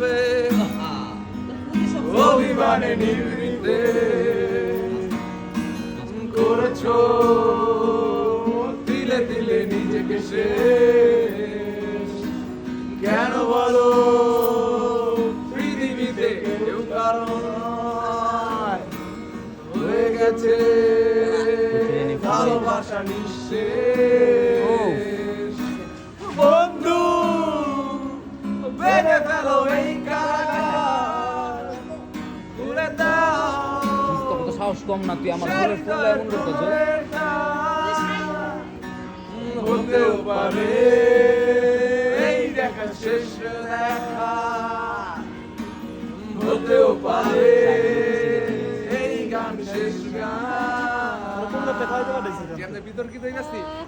যাবে অভিমানে নিভৃতে করেছো তিলে তিলে নিজেকে শেষ। কেন বলো পৃথিবীতে কেউ কারণ নয়, হয়ে গেছে ভালোবাসা নিঃশেষ। বন্ধু বেঁধে ফেলো এই কারাগার, খুলে দাও কত সাহস কম না, তুই আমার ঘরে ফুল এমন করতেছ। হতেও পারে এই দেখা শেষ দেখা, হতেও পারে এই গান শেষ গান। বিতর্কিত হয়ে গেছি।